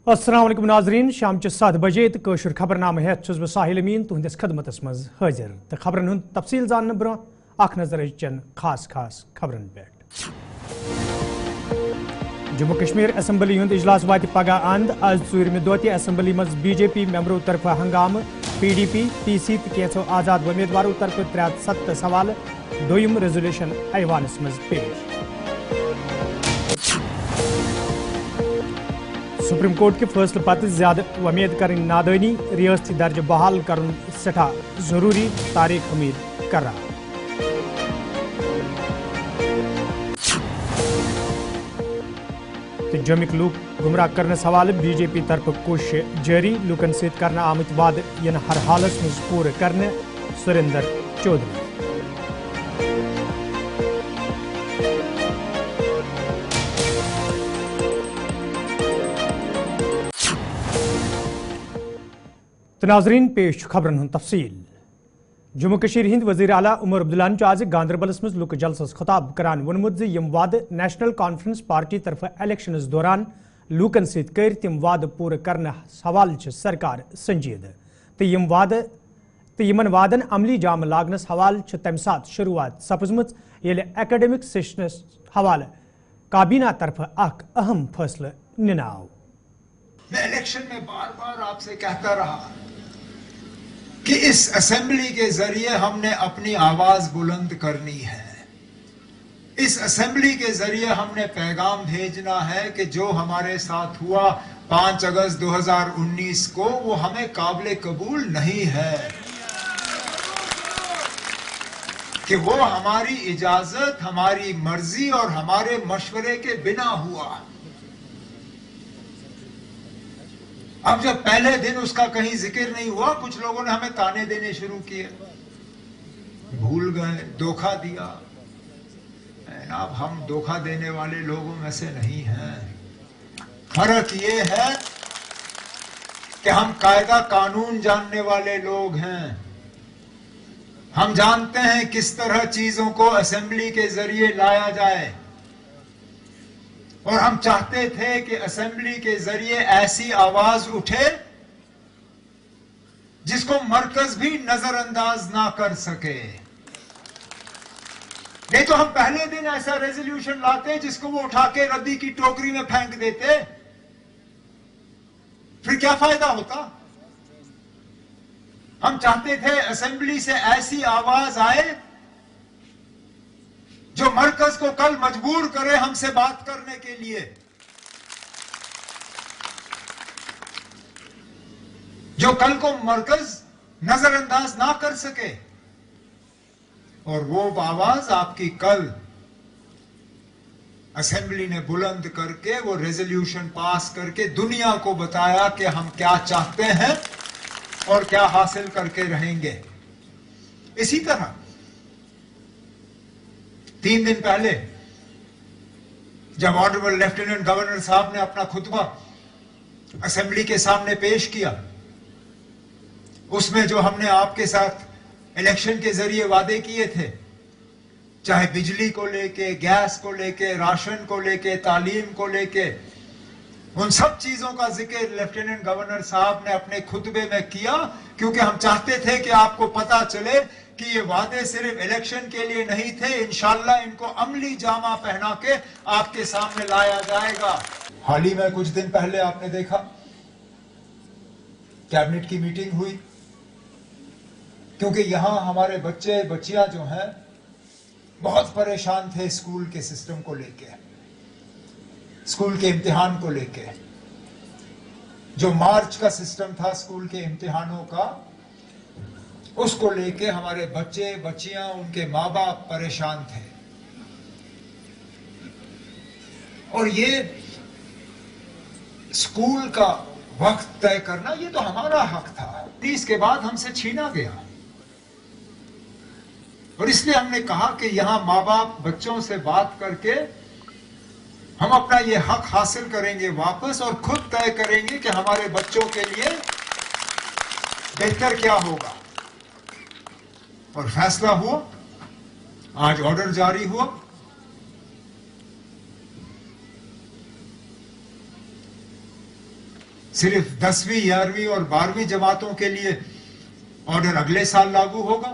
अस्सलाम वालेकुम नाजरीन शाम 7 बजे तो कशर खबरनामे हेत छुस बह साहिल अमीन तुहंदिस खदमतस मज हाजिर तो खबरन हुंद तफसील जानने ब्रो अख नजर चन खास खबरन पे। जम्मू कश्मीर असम्बली हुंद इजलास वात पगह अंद आज ूरम दोत असम्बली मज बीजेपी मेंबरों तरफ हंगाम PDP PC तो कैंसो आजाद उम्मीदवारों तरफ 307 सवाल दोयम रेजोल्यूशन ऐवानस मज पेश। सुप्रीम कोर्ट के फैसले पत् ज्यादा उम्मीद कर नादानी रियासती दर्ज बहाल कर सठा जरूरी तारीख उम्मीद कर रहा। जमिक लूक गुमराह करने सवाल BJP तरफ कोशिश जारी लूकन सत करना आमत वाद यन हर हालस मज पूरे करने सुरेंद्र चौधरी। तो नाजरीन पेश खबरन हुंद तफसील। जम्मू कश्मीर हिंद वजीर आला उमर अब्दुल्ला आज गांदरबलस मज लुक जलसस खिताब करान वोनमुत यम वाद नेशनल कॉन्फ्रेंस पार्टी तरफ इलेक्शनस दौरान लूकन सत कर तम वाद पूरे करने हवाल सरकार संजीद तो यम वाद तो यमन वादन अमली जाम लागनस हवाल तम सात शुरुआत सपजम ये एकेडमिक सेशनस हवाल काबीना तरफ अहम फैसला निनाव। मैं इलेक्शन में बार बार आपसे कहता रहा कि इस असेंबली के जरिए हमने अपनी आवाज बुलंद करनी है। इस असेंबली के जरिए हमने पैगाम भेजना है कि जो हमारे साथ हुआ 5 अगस्त 2019 को वो हमें काबिल कबूल नहीं है, कि वो हमारी इजाजत, हमारी मर्जी और हमारे मशवरे के बिना हुआ। अब जब पहले दिन उसका कहीं जिक्र नहीं हुआ, कुछ लोगों ने हमें ताने देने शुरू किए, भूल गए, धोखा दिया। अब हम धोखा देने वाले लोगों में से नहीं हैं। फर्क ये है कि हम कायदा कानून जानने वाले लोग हैं। हम जानते हैं किस तरह चीजों को असेंबली के जरिए लाया जाए, और हम चाहते थे कि असेंबली के जरिए ऐसी आवाज उठे जिसको मरकज भी नजरअंदाज ना कर सके। नहीं तो हम पहले दिन ऐसा रेजोल्यूशन लाते जिसको वो उठा के रद्दी की टोकरी में फेंक देते, फिर क्या फायदा होता। हम चाहते थे असेंबली से ऐसी आवाज आए जो मरकज को कल मजबूर करे हमसे बात करने के लिए, जो कल को मरकज नजरअंदाज ना कर सके। और वो आवाज आपकी कल असेंबली ने बुलंद करके वो रेजोल्यूशन पास करके दुनिया को बताया कि हम क्या चाहते हैं और क्या हासिल करके रहेंगे। इसी तरह 3 दिन पहले जब ऑनरेबल लेफ्टिनेंट गवर्नर साहब ने अपना खुतबा असेंबली के सामने पेश किया, उसमें जो हमने आपके साथ इलेक्शन के जरिए वादे किए थे, चाहे बिजली को लेके, गैस को लेके, राशन को लेके, तालीम को लेके, उन सब चीजों का जिक्र लेफ्टिनेंट गवर्नर साहब ने अपने खुतबे में किया, क्योंकि हम चाहते थे कि आपको पता चले कि ये वादे सिर्फ इलेक्शन के लिए नहीं थे। इंशाल्लाह इनको अमली जामा पहना के आपके सामने लाया जाएगा। हाल ही में कुछ दिन पहले आपने देखा कैबिनेट की मीटिंग हुई, क्योंकि यहां हमारे बच्चे बच्चियां जो हैं बहुत परेशान थे स्कूल के सिस्टम को लेके, स्कूल के इम्तिहान को लेके। जो मार्च का सिस्टम था स्कूल के इम्तिहानों का, उसको लेके हमारे बच्चे बच्चियां, उनके माँ बाप परेशान थे। और ये स्कूल का वक्त तय करना, ये तो हमारा हक था, इसके बाद हमसे छीना गया। और इसलिए हमने कहा कि यहां माँ बाप बच्चों से बात करके हम अपना ये हक हासिल करेंगे वापस, और खुद तय करेंगे कि हमारे बच्चों के लिए बेहतर क्या होगा। और फैसला हुआ, आज ऑर्डर जारी हुआ। सिर्फ 10वीं 11वीं और 12वीं जमातों के लिए ऑर्डर अगले साल लागू होगा,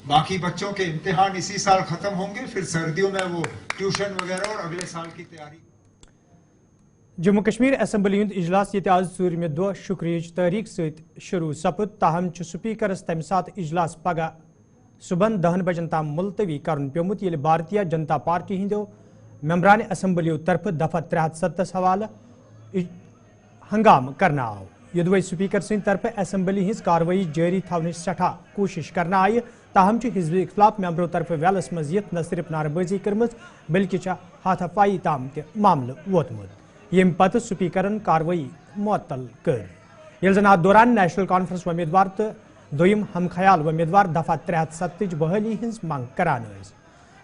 बाकी बच्चों के इम्तिहान इसी साल खत्म होंगे, फिर सर्दियों में वो ट्यूशन वगैरह और अगले साल की तैयारी। जम्मू कश्मीर असम्बली हुंद इजलास ये आज ूरम दह शुक्रियच तारीख सत शुरू सपुद, ताहम स्पीकरस तम सात इजलास पगह सुबह 10 बजन ताम मुलतवी करन प्योमुत L Bharatiya Janata party Hindu मेम्बरान असम्बलियों तरफ दफा 370 हवाल हंगाम करना आव। यदुवै स्पीकर सिंह तरफ असम्बली हिंस कार्रवाई जारी थवन सठा कोशिश करना आय, ताहम हिजब इख्तलाफ मेम्बरों तरफ वेलस मज यत न सिर्फ नारबाजी कर्म बल्कि हाथापाई ताम त मामल वोतमुत। यम पत स्पीकरन कार्रवाई मुअत्तल कर। यल जन अत दौरान नेशनल कॉन्फ्रेंस उम्मीदवार तो दोयम हम ख्याल उम्मीदवार दफा 370 बहाली हिंस मंग करान।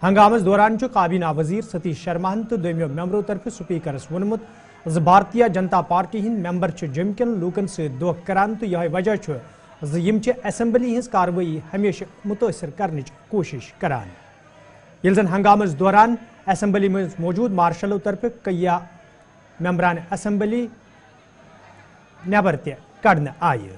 हंगामस दौरान काबीना वजीर सतीश शर्मा तो दोयमियों मेम्बरों तरफ speakers वोनमुत Bharatiya Janata party Hind member जम कन लूकन से दोख करान तो यह वजह असम्बली हिंस कार्रवाई हमेशा मुतासर करने कोशिश करान। यल जन हंगामस दौरान असम्बली में मौजूद मार्शलों तरफ कई मेम्बरान असम्बली नबर त कड़न आय।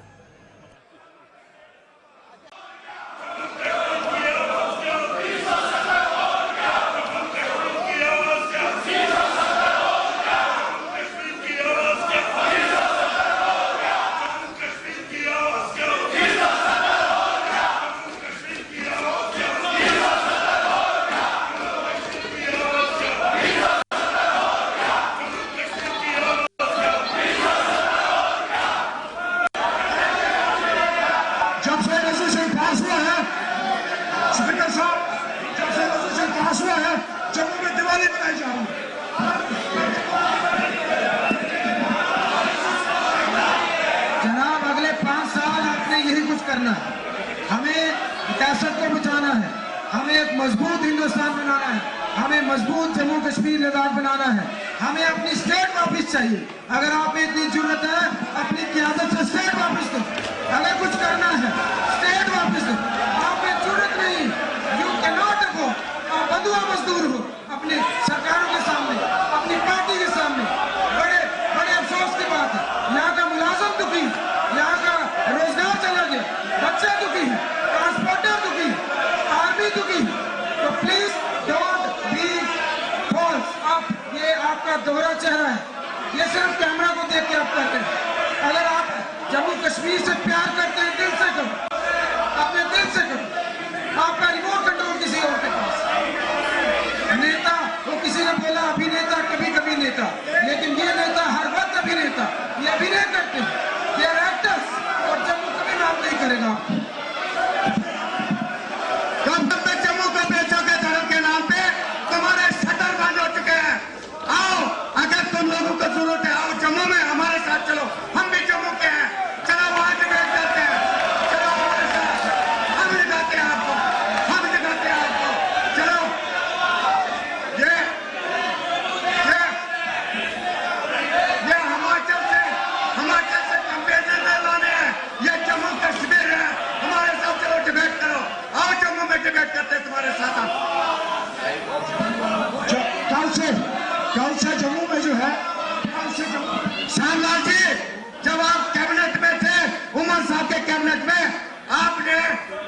हमें एक मजबूत हिंदुस्तान बनाना है, हमें मजबूत जम्मू कश्मीर लद्दाख बनाना है, हमें अपनी स्टेट वापस चाहिए। अगर आप इतनी जरूरत है अपनी क़यादत से स्टेट वापस दो, अगर कुछ करना है स्टेट वापस दो। आप में जरूरत नहीं, यू कैन नॉट अफो आप बंधुआ मजदूर हो अपनी सरकारों के सामने, अपनी पार्टी के सामने। बड़े बड़े अफसोस की बात है, यहाँ का मुलाजम दुखी, यहाँ का रोजगार चला गया, बच्चे दुखी हैं, ट्रांसपोर्टर दुखी, आर्मी दुखी। तो प्लीज डोंट बी फॉल्स। आप ये आपका दोहरा चेहरा है, ये सिर्फ कैमरा को देख के आप करते हैं। अगर आप जम्मू कश्मीर से प्यार करते हैं दिल से करो, अपने दिल से करो। आपका रिमोट कंट्रोल किसी और के पास। नेता वो किसी ने बोला अभिनेता, कभी कभी नेता, लेकिन ये नेता हर वक्त अभिनेता, ये अभिनय करते हैं, ये एक्टर्स। और जम्मू कभी नाम नहीं करेगा। कब तक जम्मू को बेचोगे धर्म के नाम पे? तुम्हारे शटर बंद हो चुके हैं। आओ, अगर तुम लोगों को जरूरत है आओ जम्मू में हमारे साथ चलो, हम भी जम्मू के हैं। चलो वहां डिबेट करते हैं, चलो हमारे साथ, हम दिखाते हैं आपको, हम दिखाते हैं आपको। चलो ये हिमाचल से कंपेरिजन में लाने हैं। ये जम्मू कश्मीर है, हमारे साथ चलो डिबेट करो, आओ जम्मू में डिबेट करते हैं तुम्हारे साथ हम। कल से जम्मू में जो है, श्यामलाल जी, जब आप कैबिनेट में थे, उमर साहब के कैबिनेट में, आपने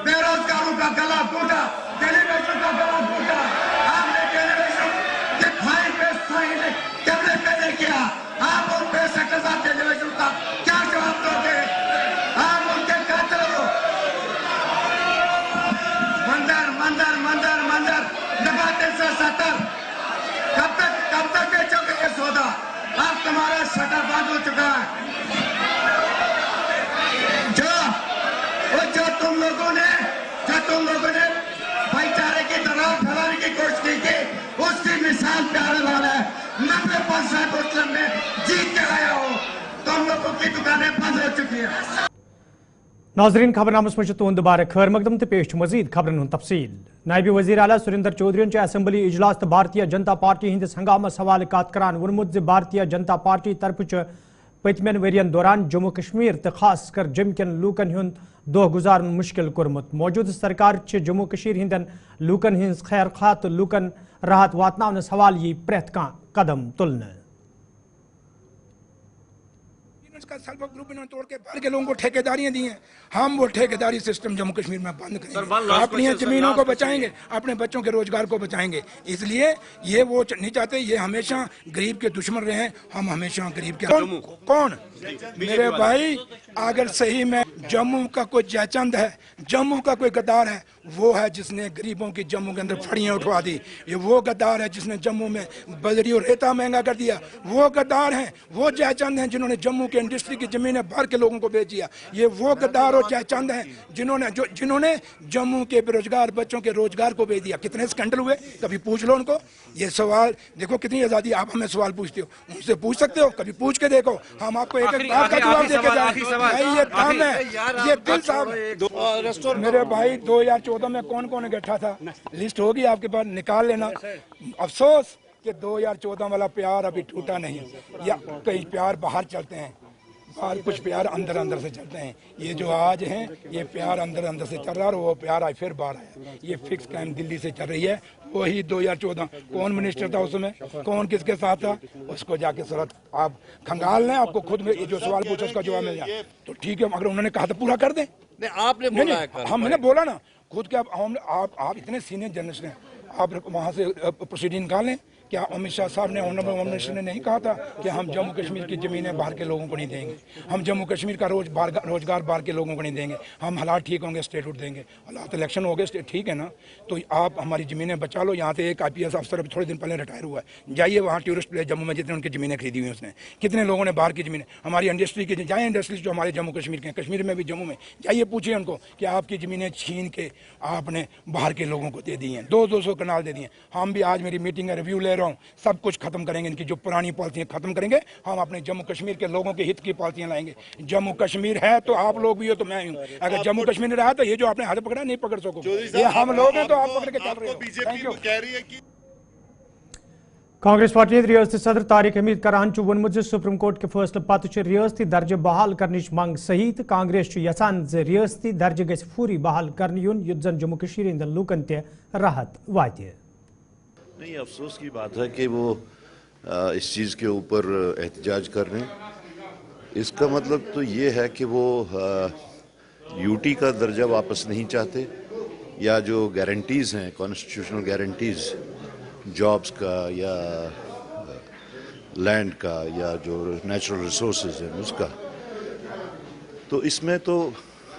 बेरोजगारों का गला घोटा, डेलीवेशन का गला घोटा। आपने डेलीवेशन के फाइल पे साइन कैबिनेट में नहीं किया। आप उन पे सेक्टर साहब डेलीवेशन का क्या जवाब दोगे? आप उनके कातिल हो। मंदिर मंदिर मंदिर मंदिर दफा 370 कब तक बेचोगे ये सौदा? अब तुम्हारा शटर बंद हो चुका है। जो तुम लोगों ने भाईचारे की दरार फैलाने की कोशिश की थी, उसकी मिसाल प्यारे लाल है। 90% मुस्लिम में जीत के आया हो, तुम लोगों की दुकानें बंद हो चुकी है। नाजरीन, खबरनामस में तुंद दोबारा खैर मकदम तो पेश मजीद खबरन तफसील। नायब वजीर आला सुरेंद्र चौधरी असम्बली इजलास तो भारतीय जनता पार्टी हंदिस हंगामस हवाले कत करान वोनमुत भारतीय जनता पार्टी तरफ पतमन वरियन दौरान जम्मू कश्मीर तो खास कर जम कन लूकन हुंद दोह गुजारन मुश्किल कोरमुत। मौजूद सरकार जम्मू कश्मीर हिंदन लूकन हिंस खैर खा तो लूकन राहत वातनावनस हवाल यी प्रेथ कदम तुलने। का सेल्फ हेल्प ग्रुप इन्होंने तोड़ के बाहर के लोगों को ठेकेदारियां दी हैं। हम वो ठेकेदारी सिस्टम जम्मू कश्मीर में बंद करेंगे, अपनी जमीनों को बचाएंगे, अपने बच्चों के रोजगार को बचाएंगे। इसलिए ये वो नहीं चाहते, ये हमेशा गरीब के दुश्मन रहे हैं, हम हमेशा गरीब के कौन मेरे भाई, अगर सही में जम्मू का कोई जयचंद है, जम्मू का कोई गद्दार है, वो है जिसने गरीबों की जम्मू के अंदर फड़ियां उठवा दी। ये वो गद्दार है जिसने जम्मू में बजरी और रेता महंगा कर दिया। वो गद्दार हैं, वो जयचंद हैं जिन्होंने जम्मू के इंडस्ट्री की जमीनें बाहर के लोगों को बेच दिया। ये वो गद्दार और जयचंद हैं जिन्होंने जम्मू के बेरोजगार बच्चों के रोजगार को बेच दिया। कितने स्कैंडल हुए, कभी पूछ लो उनको। ये सवाल देखो, कितनी आज़ादी, आप हमें सवाल पूछते हो, उनसे पूछ सकते हो, कभी पूछ के देखो। हम आपको एक एक बात का जवाब देके जाएंगे। ये काम है, ये दिल साहब। मेरे भाई 2014 में कौन कौन बैठा था, लिस्ट होगी आपके पास, निकाल लेना। अफसोस कि 2014 वाला प्यार अभी टूटा नहीं, या कई प्यार बाहर चलते हैं, और कुछ प्यार अंदर अंदर से चलते हैं। ये जो आज हैं, ये प्यार अंदर अंदर से चल रहा है, और वो प्यार आज फिर बाहर आया। ये फिक्स क्लाइम दिल्ली से चल रही है। वही 2014 कौन मिनिस्टर था उसमें, कौन किसके साथ था, उसको जाके सूरत आप खंगाल लें, आपको खुद में ये जो सवाल पूछा उसका जवाब मिल जाए तो ठीक है। अगर उन्होंने कहा तो पूरा कर दें। नहीं, आपने बोला है, हमने बोला ना खुद के। आप इतने सीनियर जर्नलिस्ट हैं, आप वहाँ से प्रोसीडिंग निकालें। क्या अमित शाह साहब ने, ऑनरेबल होम मिनिस्टर ने नहीं कहा था कि हम जम्मू कश्मीर की ज़मीनें बाहर के लोगों को नहीं देंगे, हम जम्मू कश्मीर का रोजगार बाहर के लोगों को नहीं देंगे, हम हालात ठीक होंगे स्टेटहुड देंगे। हालात इलेक्शन हो गए, ठीक है ना, तो आप हमारी ज़मीनें बचा लो। यहाँ से एक IPS अफसर अभी थोड़े दिन पहले रिटायर हुआ है, जाइए वहाँ टूरिस्ट प्लेस जम्मू में, जितने उनकी ज़मीनें खरीदी हुई उसने, कितने लोगों ने बाहर की ज़मीनें, हमारी इंडस्ट्री की जाए, इंडस्ट्रीज जो हमारे जम्मू कश्मीर के हैं, कश्मीर में भी जम्मू में, जाइए पूछिए उनको कि आपकी ज़मीनें छीन के आपने बाहर के लोगों को दे दी हैं, 200 कनाल दे दिए। हम भी आज मेरी मीटिंग में रिव्यू ले रहा हूँ, सब कुछ खत्म करेंगे, इनकी जो पुरानी पॉलिसियां खत्म करेंगे। हम अपने जम्मू कश्मीर के लोगों के हित की पॉलिसियां लाएंगे। जम्मू कश्मीर है तो आप लोग भी हो तो मैं हूं। अगर जम्मू कश्मीर नहीं रहा तो ये जो आपने हाथ पकड़ा नहीं पकड़ सकोगे, ये हम लोग हैं तो आप पकड़ के चल रहे हो। बीजेपी कह रही है कि कांग्रेस पार्टी रियासती सदर तारिक हमीद करान वोनमुत सुप्रीम कोर्ट के फैसले पत् रियासती दर्जे बहाल करने मांग सही तो कांग्रेस यसान रियासती दर्जे गि फूरी बहाल कर युत जन जम्मू कश्मीर हिंदन लूकन ते राहत वात। नहीं, अफसोस की बात है कि वो इस चीज़ के ऊपर एहतजाज कर रहे हैं। इसका मतलब तो ये है कि वो यूटी का दर्जा वापस नहीं चाहते, या जो गारंटीज़ हैं, कॉन्स्टिट्यूशनल गारंटीज़ जॉब्स का या लैंड का या जो नेचुरल रिसोर्सेज हैं उसका, तो इसमें तो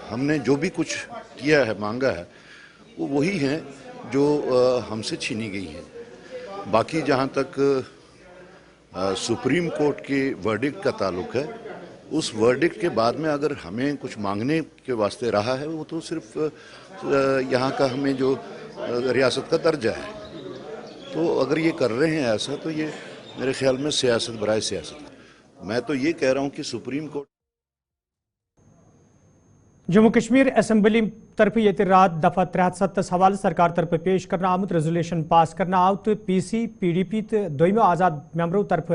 हमने जो भी कुछ किया है, मांगा है, वो वही हैं जो हमसे छीनी गई हैं। बाकी जहाँ तक सुप्रीम कोर्ट के वर्डिक्ट का ताल्लुक है, उस वर्डिक्ट के बाद में अगर हमें कुछ मांगने के वास्ते रहा है, वो तो सिर्फ यहाँ का हमें जो रियासत का दर्जा है। तो अगर ये कर रहे हैं ऐसा, तो ये मेरे ख्याल में सियासत बराए सियासत। मैं तो ये कह रहा हूँ कि supreme court Jammu Kashmir assembly तरफ ये रात दफा 370 हवाले सरकार तरफ पेश करना आमुत रेजोल्यूशन पास करना आव तो PC PDP तो दोमो आज़ाद मेंबरों तरफ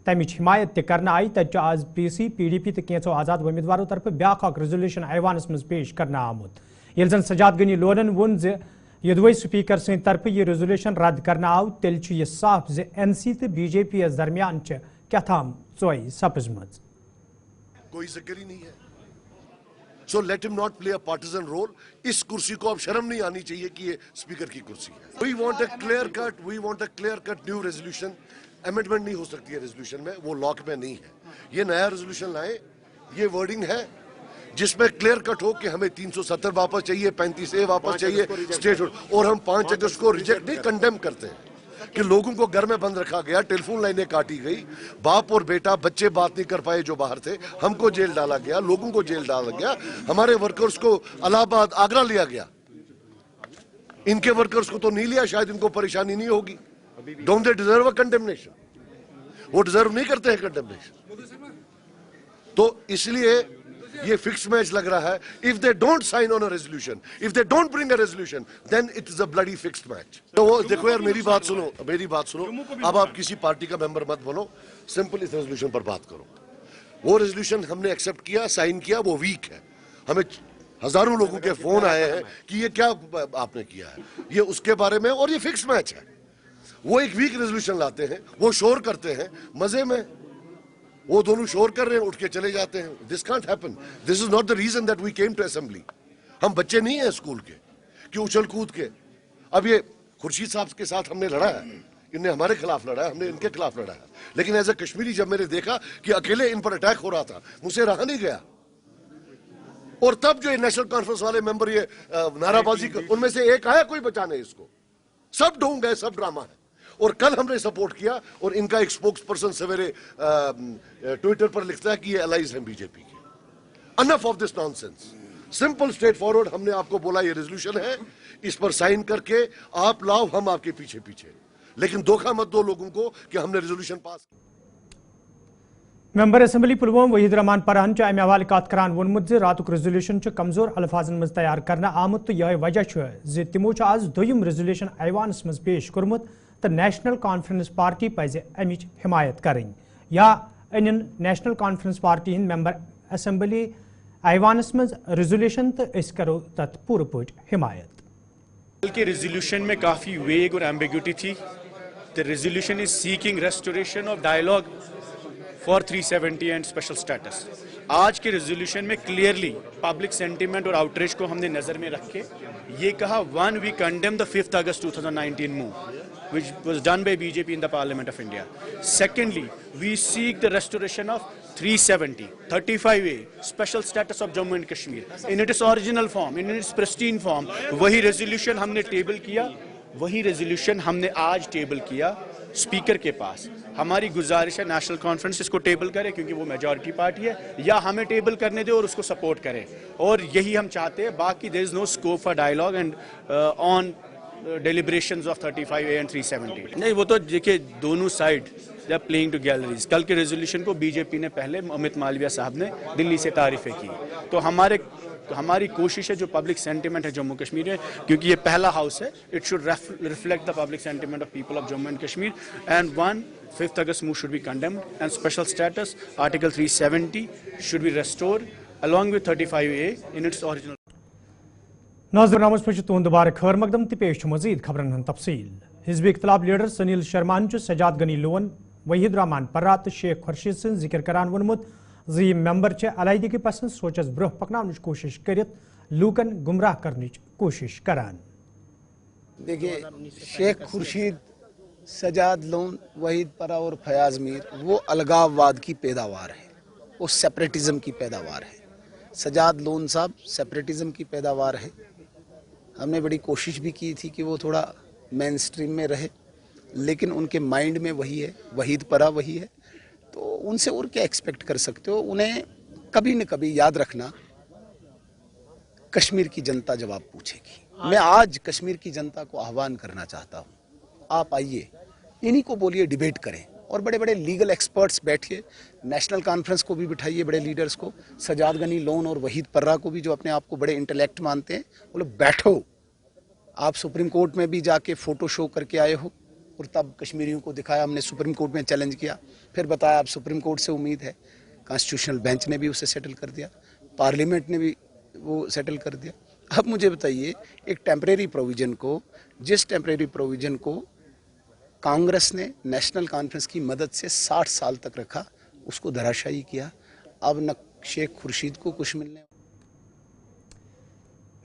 तमिच हिमायत करना आई। तक आज PC PDP तो कैंसो आज़ाद उम्मीदवारों तरफ ब्याख रेजोल्यूशन ऐवानस मज पेश करना आमुत। ये जन सजाद गनी लोनन वोन यदवे स्पीकर सद तरफ यह रेजोल्यूशन रद्द करना आव, तेल यह साफ NC तो BJP दरमियान क्या थाम चोई सपजमज। कोई जिक्र ही नहीं है। So let him not play a partisan role. इस कुर्सी को अब शर्म नहीं आनी चाहिए कि ये स्पीकर की कुर्सी है। We want a clear cut new resolution. Amendment नहीं हो सकती है रेजोल्यूशन में, वो लॉक में नहीं है। ये नया रेजोल्यूशन लाए, ये वर्डिंग है जिसमें क्लियर कट हो कि हमें 370 वापस चाहिए, 35A वापस चाहिए स्टेटहुड, और हम 5 अगस्त को रिजेक्ट नहीं, कंडेम करते हैं कि लोगों को घर में बंद रखा गया, टेलीफोन लाइनें काटी गई, बाप और बेटा बच्चे बात नहीं कर पाए जो बाहर थे, हमको जेल डाला गया, लोगों को जेल डाला गया, हमारे वर्कर्स को इलाहाबाद आगरा लिया गया। इनके वर्कर्स को तो नहीं लिया, शायद इनको परेशानी नहीं होगी। Don't they deserve a condemnation? वो डिजर्व नहीं करते हैं कंडेमनेशन। तो इसलिए ये फिक्स मैच लग रहा है। If they don't sign on a resolution, if they don't bring a resolution, then it is a bloody fixed match. तो वो देखो यार, मेरी बात सुनो। अब आप किसी पार्टी का मेंबर मत बनो, सिंपल इस रेजोल्यूशन पर बात करो। वो रेजोल्यूशन हमने एक्सेप्ट किया, साइन किया, वो वीक है। हमें हजारों लोगों के फोन आए हैं कि ये क्या आपने किया है, ये उसके बारे में, और ये फिक्स्ड मैच है। वो एक वीक रेजोल्यूशन लाते हैं, वो शोर करते हैं मजे में। وہ دونوں شور کر رہے ہیں, اٹھ کے چلے جاتے ہیں. This can't happen. This is not the reason that we came to assembly. ہم بچے نہیں ہیں اسکول کے کہ اچھل کود کے. اب یہ خورشید صاحب کے ساتھ ہم نے لڑا ہے, ان نے ہمارے خلاف لڑا ہے, ہم نے ان کے خلاف لڑا ہے, لیکن ایز اے کشمیری جب میں نے دیکھا کہ اکیلے ان پر اٹیک ہو رہا تھا, مجھ سے رہا نہیں گیا. اور تب جو نیشنل کانفرنس والے ممبر یہ نعرہ بازی, ان میں سے ایک آیا کوئی بچانے اس کو, سب ڈھونگ گئے, سب ڈرامہ ہے. اور کل ہم نے سپورٹ کیا, اور ان کا ایک اسپوکس پرسن سویرے ٹویٹر پر لکھتا ہے کہ یہ الائز ہیں بی جے پی کے. Enough of this naan sense. Simple straight forward. ہم نے آپ کو بولا یہ ریزولوشن ہے, اس پر سائن کر کے آپ لاؤ, ہم آپ کے پیچھے پیچھے, لیکن دھوکہ مت دو لوگوں کو کہ ہم نے ریزولوشن پاس کیا. ممبر اسمبلی پلوم وحید الرحمان پرہن امہ حوالہ کت کران وونمت راتک ریزولوشن کمزور الفاظن مز تیار کرنا آمت تو یہ وجہ تمو آز دویم ریزولوشن ایوانس مز پیش کورمت تو نیشنل کانفرنس پارٹی پزِ امچ حمایت کریں یا ان نیشنل کانفرنس پارٹی ہند ممبر اسمبلی ایوانس مز ریزولوشن تو اس کرو تت پور پٹ حمایت. بلکہ ریزولوشن میں کافی ویگ اور ایمبیگوٹی تھی. The resolution is seeking restoration of dialogue for 370 and special status. آج کے ریزولوشن میں کلیئرلی پبلک سینٹیمنٹ اور آؤٹریچ کو ہم نے نظر میں رکھ کے یہ کہا, one we condemn the 5 August 2019 move which was done by BJP in the Parliament of India. Secondly, we seek the restoration of 370, 35A, special status of Jammu and Kashmir in its original form, in its pristine form. وہی resolution ہم نے table کیا, وہی resolution ہم نے آج table کیا speaker کے پاس. ہماری گزارش ہے نیشنل کانفرنس اس کو ٹیبل کرے کیونکہ وہ میجورٹی پارٹی ہے, یا ہمیں ٹیبل کرنے دے اور اس کو سپورٹ کرے, اور یہی ہم چاہتے ہیں. باقی there is no scope for dialogue and on deliberations of 35A and 370. نہیں, وہ تو دیکھیں دونوں side they are playing to galleries. کل کے ریزولوشن کو بی جے پی نے پہلے امت مالویہ صاحب نے دلی سے تعریفیں کی, تو ہماری کوشش ہے جو پبلک سینٹیمنٹ ہے جموں کشمیر میں, کیونکہ یہ پہلا ہاؤس ہے, it should reflect the public sentiment of people of Jammu and Kashmir. And 5 August move should be condemned and special status Article 370 should be restored along with 35A in its original. ناظرین norms پہ تہد دوبارہ خیر مقدم تو پیش مزید خبرن ہند تفصیل. حزب اختلاف لیڈر سنیل شرمان سجاد غنی لون, وحید الرحمان پرہ تو شیخ خورشید سن ذکر کران وونمت زی ممبر علیحدگی پسند سوچس برہ پکناونچ کوشش کرت لوکن گمراہ کرنچ کوشش کران. دیکھیے, شیخ خورشید, سجاد لون, وحید پرہ اور فیاض میر وہ الگاو واد کی پیداوار ہے, وہ سیپریٹزم کی پیداوار ہے. سجاد لون صاحب سیپریٹزم کی پیداوار ہے. ہم نے بڑی کوشش بھی کی تھی کہ وہ تھوڑا مین سٹریم میں رہے, لیکن ان کے مائنڈ میں وہی ہے, وحید پرہ وہی ہے, تو ان سے اور کیا ایکسپیکٹ کر سکتے ہو. انہیں کبھی نہ کبھی یاد رکھنا, کشمیر کی جنتا جواب پوچھے گی. میں آج کشمیر کی جنتا کو آہوان کرنا چاہتا ہوں, آپ آئیے, انہی کو بولیے ڈیبیٹ کریں, اور بڑے بڑے لیگل ایکسپرٹس بیٹھیے, نیشنل کانفرنس کو بھی بٹھائیے, بڑے لیڈرز کو, سجاد غنی لون اور وحید پرہ کو بھی جو اپنے آپ کو بڑے انٹلیکٹ مانتے ہیں, بولو بیٹھو. آپ سپریم کورٹ میں بھی جا کے فوٹو شو کر کے آئے ہو, اور تب کشمیریوں کو دکھایا, ہم نے سپریم کورٹ میں چیلنج کیا, پھر بتایا اب سپریم کورٹ سے امید ہے, کانسٹیٹیوشنل بینچ نے بھی اسے سیٹل کر دیا, پارلیمنٹ نے بھی وہ سیٹل کر دیا. اب مجھے بتائیے, ایک ٹیمپریری پروویژن کو, جس ٹیمپریری پروویژن کو کانگریس نے نیشنل کانفرنس کی مدد سے 60 سال تک رکھا, اس کو دھراشائی کیا. اب نہ شیخ خورشید کو کچھ ملنے.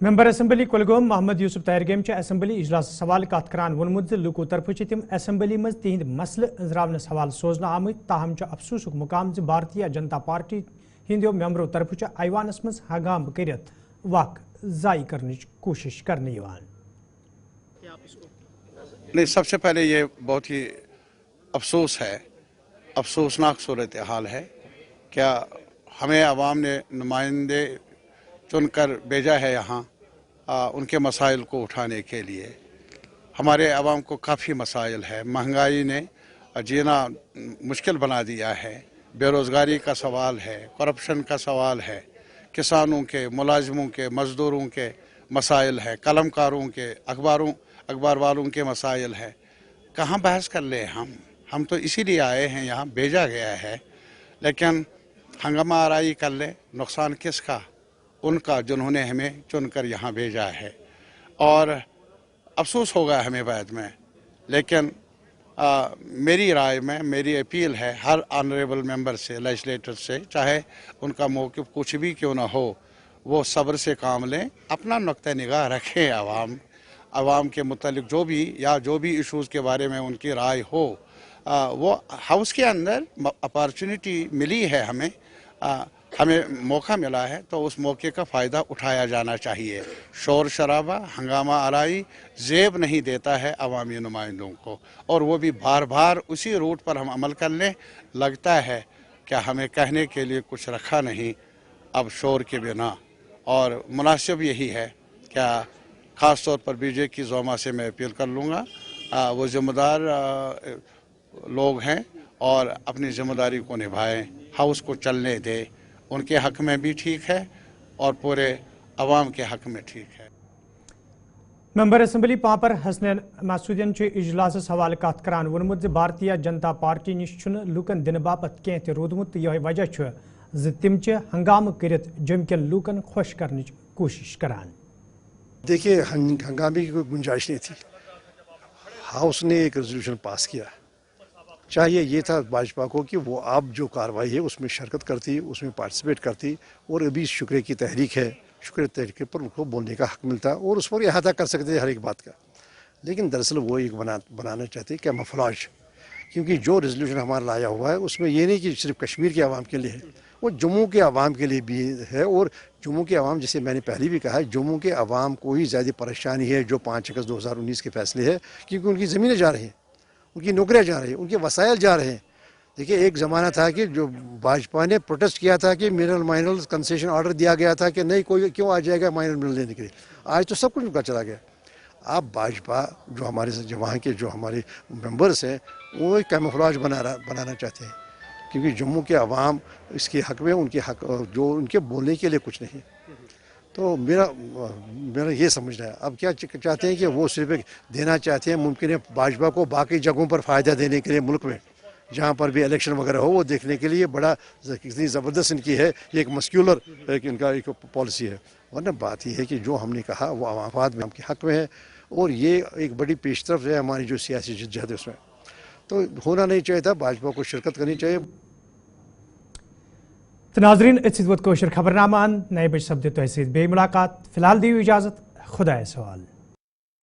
ممبر اسمبلی کلگوم محمد یوسف تیرگیم اسمبلی اجلاس حوالہ کت کران وونمت لوکو طرف تم اسمبلی مز تہند مسلہ انزراونس حوالہ سوزنہ آمت, تاہم افسوسک مقام بھارتیہ جنتا پارٹی ہندیو ممبرو طرف ایوانس مز ہنگام کرت وقت ضائع کرنچ کوشش کرنے یوان. نہیں, سب سے پہلے یہ بہت ہی افسوس ہے, افسوسناک صورتحال ہے. کیا ہمیں عوام نے نمائندے چن کر بھیجا ہے یہاں ان کے مسائل کو اٹھانے کے لیے. ہمارے عوام کو کافی مسائل ہے, مہنگائی نے جینا مشکل بنا دیا ہے, بے روزگاری کا سوال ہے, کرپشن کا سوال ہے, کسانوں کے, ملازموں کے, مزدوروں کے مسائل ہے, قلم کاروں کے, اخبار والوں کے مسائل ہے. کہاں بحث کر لیں ہم تو اسی لیے آئے ہیں, یہاں بھیجا گیا ہے, لیکن ہنگامہ آرائی کر لیں, نقصان کس کا؟ ان کا جنہوں نے ہمیں چن کر یہاں بھیجا ہے. اور افسوس ہوگا ہمیں بعد میں, لیکن मेरी राय में मेरी अपील है हर ऑनरेबल मेंबर से, लेजिस्लेटर से, चाहे उनका मौक़िफ़ कुछ भी क्यों ना हो, वो सब्र से काम लें, अपना नुक्ता निगाह रखें आवाम के मुतालिक जो भी इश्यूज़ के बारे में उनकी राय हो, वो हाउस के अंदर अपॉर्चुनिटी मिली है हमें मौका मिला है तो उस मौके का फ़ायदा उठाया जाना चाहिए। शोर शराबा, हंगामा आराई ज़ेब नहीं देता है अवामी नुमाइंदों को, और वो भी बार बार उसी रूट पर हम अमल कर लें। लगता है क्या हमें कहने के लिए कुछ रखा नहीं अब शोर के बिना, और मुनासिब यही है क्या ख़ास तौर पर बीजे की ज़ोमा से मैं अपील कर लूँगा, वो ज़िम्मेदार लोग हैं और अपनी ज़िम्मेदारी को निभाएं, हाउस को चलने दें, उनके हक़ में भी ठीक है और पूरे अवाम के हक़ में ठीक है। मेंबर असम्बली पापर हसनैन मासूदियन इजलास हवाले कत करान वोनमुत भारतीय जनता पार्टी निश लूकन दिन बापत कह रोदमुत यह वजह तिम हंगाम कर जम के लूकन खुश करने कोशिश करान। देखिए, हंगामे की कोई गुंजाइश नहीं थी। हाउस ने एक रेजोल्यूशन पास किया, चाहिए ये था भाजपा को कि वो अब जो कार्रवाई है उसमें शिरकत करती, उसमें पार्टिसिपेट करती, और अभी शुक्र की तहरीक है, शुक्र तहरीक पर उनको बोलने का हक मिलता और उस पर अहाता कर सकते हैं हर एक बात का। लेकिन दरअसल वो एक बनाना चाहते कैमोफ्लेज, क्योंकि जो रेजोल्यूशन हमारा लाया हुआ है उसमें ये नहीं कि सिर्फ कश्मीर के आवाम के लिए है, वो जम्मू के आवाम के लिए भी है। और जम्मू के आवाम, जैसे मैंने पहले भी कहा है, जम्मू के आवाम को ही ज़्यादा परेशानी है जो 5 अगस्त 2019 के फैसले है, क्योंकि उनकी ज़मीनें जा रही हैं, उनकी नौकरियां जा रही हैं, उनके वसाइल जा रहे हैं। देखिए, एक ज़माना था कि जो भाजपा ने प्रोटेस्ट किया था कि मिनरल कंसेशन ऑर्डर दिया गया था कि नहीं कोई क्यों आ जाएगा मिनरल लेने के लिए, आज तो सब कुछ उनका चला गया। अब भाजपा जो हमारे वहाँ के जो हमारे मेंबर्स हैं वो कैमोफ्लेज बनाना चाहते हैं, क्योंकि जम्मू के अवाम इसके हक़ में, उनके हक़ जो उनके बोलने के लिए कुछ नहीं। तो मेरा ये समझना है, अब क्या चाहते हैं कि वो सिर्फ देना चाहते हैं, मुमकिन है भाजपा को बाकी जगहों पर फ़ायदा देने के लिए मुल्क में जहाँ पर भी इलेक्शन वगैरह हो वो देखने के लिए बड़ा कितनी ज़बरदस्त इनकी है, ये एक मस्क्यूलर इनका एक पॉलिसी है। वरना बात ये है कि जो हमने कहा वो आवाम में हमके हक़ में है, और ये एक बड़ी पेशरफ है हमारी जो सियासी जिद्दजहद है उसमें, तो होना नहीं चाहिए था, भाजपा को शिरकत करनी चाहिए। तो नाजरीन इस खबरनामान नए बज सब्द तहसीद बे मुलाकात, फिलहाल दी इजाज़त, खुदा सवाल।